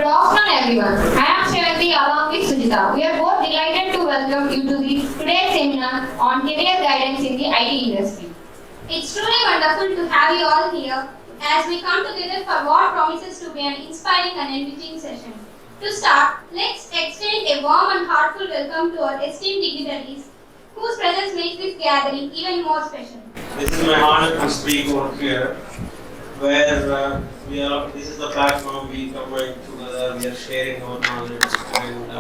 Good afternoon, everyone. I am Shivanti along with Sujita. We are both delighted to welcome you to today's seminar on career guidance in the IT industry. It's truly wonderful to have you all here as we come together for what promises to be an inspiring and enriching session. To start, let's extend a warm and heartfelt welcome to our esteemed dignitaries whose presence makes this gathering even more special. This is my honor to speak over here, where this is the platform we come together, we are sharing our knowledge, and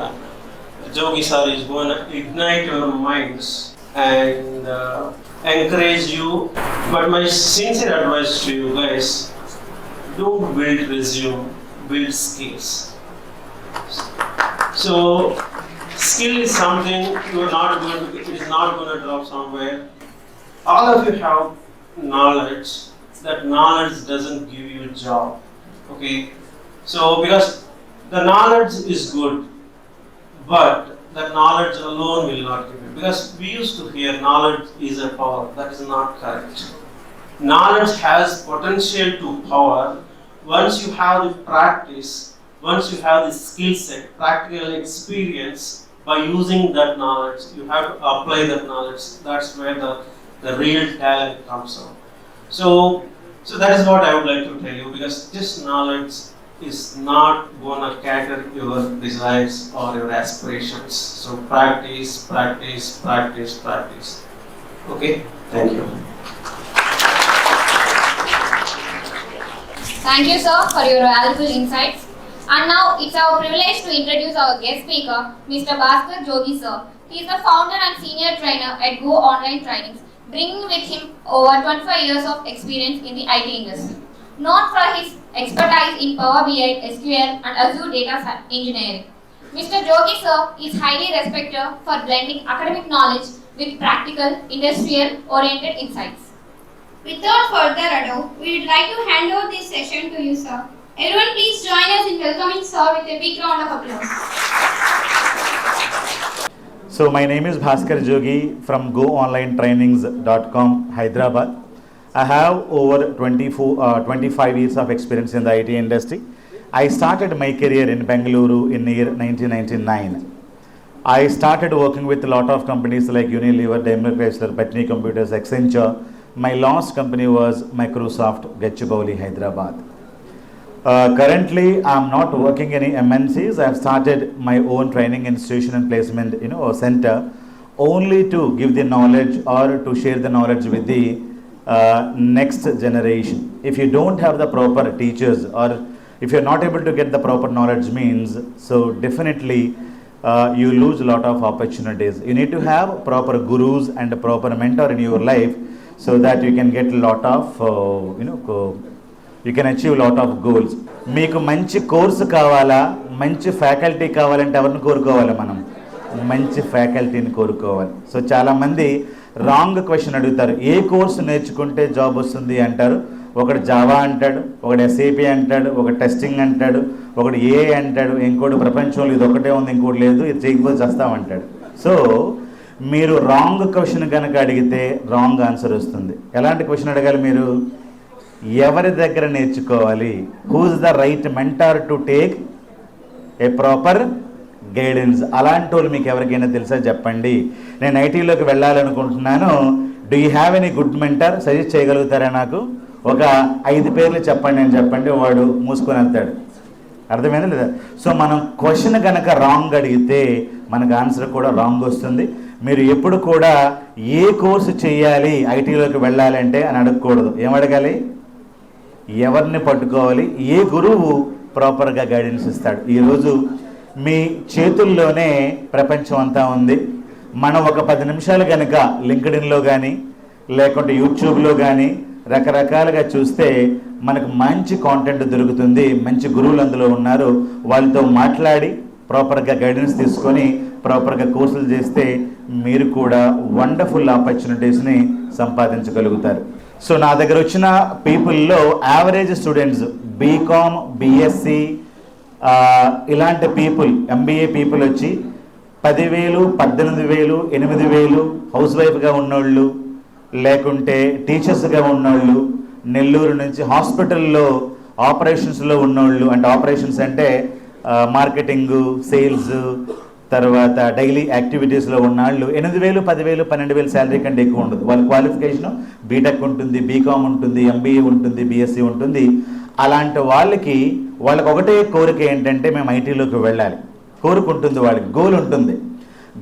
Jogi sir is going to ignite your minds and encourage you. But my sincere advice to you guys, don't build resume, build skills. So skill is something it is not going to drop somewhere. All of you have knowledge. That knowledge doesn't give you a job. Okay? So because the knowledge is good, but the knowledge alone will not give you. Because we used to hear knowledge is a power. That is not correct. Knowledge has potential to power once you have the practice, once you have the skill set, practical experience by using that knowledge. You have to apply that knowledge. That's where the real talent comes out. So that is what I would like to tell you, because this knowledge is not going to cater your desires or your aspirations. So practice, practice, practice, practice. Okay? Thank you. Thank you, sir, for your valuable insights. And now it's our privilege to introduce our guest speaker, Mr. Bhaskar Jogi, sir. He is the founder and senior trainer at Go Online Trainings, bringing with him over 25 years of experience in the IT industry. Known for his expertise in Power BI, SQL, and Azure data engineering, Mr. Jogi sir is highly respected for blending academic knowledge with practical, industrial-oriented insights. Without further ado, we would like to hand over this session to you, sir. Everyone please join us in welcoming sir with a big round of applause. So my name is Bhaskar Jogi from GoOnlineTrainings.com, Hyderabad. I have over 25 years of experience in the IT industry. I started my career in Bengaluru in the year 1999. I started working with a lot of companies like Unilever, Daimler Chrysler, Patni Computers, Accenture. My last company was Microsoft, Gachibowli, Hyderabad. Currently, I am not working in any MNCs. I have started my own training institution and placement, center, only to give the knowledge or to share the knowledge with the next generation. If you don't have the proper teachers, or if you are not able to get the proper knowledge means, so definitely you lose a lot of opportunities. You need to have proper gurus and a proper mentor in your life, so that you can get a lot of you can achieve a lot of goals. మీకు మంచి course కావాలా, మంచి faculty కావాలంటే ఎవరిని కోరుకోవాలి? మనం మంచి ఫ్యాకల్టీని కోరుకోవాలి. సో చాలామంది రాంగ్ క్వశ్చన్ అడుగుతారు, ఏ కోర్సు నేర్చుకుంటే జాబ్ వస్తుంది అంటారు. ఒకడు జావా అంటాడు, ఒకడు ఎస్ఏపి అంటాడు, ఒక టెస్టింగ్ అంటాడు, ఒకడు ఏఐ అంటాడు, ఇంకోటి ప్రపంచంలో ఇది ఒకటే ఉంది, ఇంకోటి లేదు, ఇది చేయకపోతే చేస్తామంటాడు. సో మీరు రాంగ్ క్వశ్చన్ కనుక అడిగితే రాంగ్ ఆన్సర్ వస్తుంది. ఎలాంటి క్వశ్చన్ అడగాలి మీరు? ఎవరి దగ్గర నేర్చుకోవాలి? Who's the right mentor to take a proper guidance? అలాంటి వాళ్ళు మీకు ఎవరికైనా తెలుసా చెప్పండి. నేను ఐటీలోకి వెళ్ళాలనుకుంటున్నాను, do you have any good mentor? Suggest చేయగలుగుతారా నాకు? ఒక 5 పేర్లు చెప్పండి అని చెప్పండి, వాడు మూసుకొని వెళ్తాడు. అర్థమైందా లేదా? సో మనం క్వశ్చన్ కనుక రాంగ్ అడిగితే మనకు ఆన్సర్ కూడా రాంగ్ వస్తుంది. మీరు ఎప్పుడు కూడా ఏ కోర్సు చేయాలి ఐటీలోకి వెళ్ళాలంటే అని అడగకూడదు. ఏం అడగాలి? ఎవరిని పట్టుకోవాలి? ఏ గురువు ప్రాపర్గా గైడెన్స్ ఇస్తాడు? ఈరోజు మీ చేతుల్లోనే ప్రపంచం అంతా ఉంది. మనం ఒక 10 నిమిషాలు కనుక లింక్డ్ఇన్లో కానీ లేకుంటే యూట్యూబ్లో కానీ రకరకాలుగా చూస్తే మనకు మంచి కాంటెంట్ దొరుకుతుంది. మంచి గురువులు అందులో ఉన్నారు. వాళ్ళతో మాట్లాడి ప్రాపర్గా గైడెన్స్ తీసుకొని ప్రాపర్గా కోర్సులు చేస్తే మీరు కూడా వండర్ఫుల్ ఆపర్చునిటీస్ని సంపాదించగలుగుతారు. సో నా దగ్గర వచ్చిన పీపుల్లో యావరేజ్ స్టూడెంట్స్ బీకామ్, బీఎస్సీ ఇలాంటి పీపుల్, ఎంబీఏ పీపుల్ వచ్చి 10,000, 18,000, 8,000 హౌస్ వైఫ్గా ఉన్నోళ్ళు, లేకుంటే టీచర్స్గా ఉన్నోళ్ళు, నెల్లూరు నుంచి హాస్పిటల్లో ఆపరేషన్స్లో ఉన్నోళ్ళు, అంటే ఆపరేషన్స్ అంటే మార్కెటింగు, సేల్స్, తర్వాత డైలీ యాక్టివిటీస్లో ఉన్నవాళ్ళు 8,000, 10,000, 12,000 శాలరీ కంటే ఎక్కువ ఉండదు. వాళ్ళ క్వాలిఫికేషను బీటెక్ ఉంటుంది, బీకామ్ ఉంటుంది, ఎంబీఏ ఉంటుంది, బీఎస్సీ ఉంటుంది. అలాంటి వాళ్ళకి ఒకటే కోరిక ఏంటంటే మేము ఐటీలోకి వెళ్ళాలి. కోరుకుంటుంది, వాళ్ళకి గోల్ ఉంటుంది.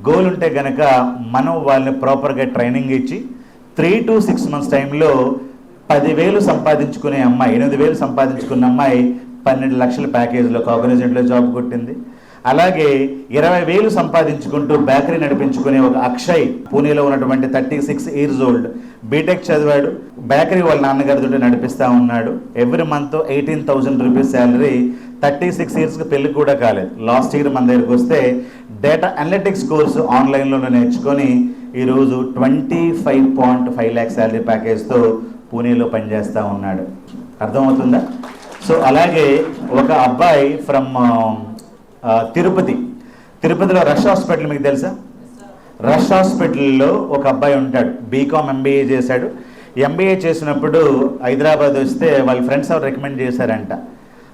గోల్ ఉంటే కనుక మనం వాళ్ళని ప్రాపర్గా ట్రైనింగ్ ఇచ్చి 3 to 6 months టైంలో 10,000 సంపాదించుకునే అమ్మాయి, 8,000 సంపాదించుకున్న అమ్మాయి 12 లక్షల ప్యాకేజ్లో కాగ్నిజెంట్లో జాబ్ కొట్టింది. అలాగే 20,000 సంపాదించుకుంటూ బేకరీ నడిపించుకునే ఒక అక్షయ్, పూణేలో ఉన్నటువంటి 36 years old, బీటెక్ చదివాడు, బేకరీ వాళ్ళ నాన్నగారితో నడిపిస్తూ ఉన్నాడు. Every month 18,000 rupees salary. 36 yearsకి పెళ్లి కూడా కాలేదు. లాస్ట్ ఇయర్ మన దగ్గరికి వస్తే డేటా అనలిటిక్స్ కోర్సు ఆన్లైన్లోనే నేర్చుకొని ఈరోజు 25.5 lakh శాలరీ ప్యాకేజ్తో పూణేలో పనిచేస్తూ ఉన్నాడు. అర్థమవుతుందా? సో అలాగే ఒక అబ్బాయి ఫ్రమ్ తిరుపతిలో రష్ హాస్పిటల్, మీకు తెలుసా? రష్ హాస్పిటల్లో ఒక అబ్బాయి ఉంటాడు, బీకామ్ ఎంబీఏ చేశాడు. ఎంబీఏ చేసినప్పుడు హైదరాబాద్ వస్తే వాళ్ళ ఫ్రెండ్స్ ఎవరు రికమెండ్ చేశారంట.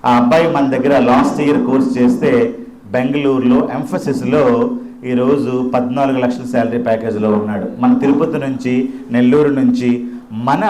ఆ అబ్బాయి మన దగ్గర లాస్ట్ ఇయర్ కోర్స్ చేస్తే బెంగళూరులో ఎంఫసిస్లో ఈరోజు 14 లక్షల శాలరీ ప్యాకేజ్లో ఉన్నాడు. మన తిరుపతి నుంచి, నెల్లూరు నుంచి, మన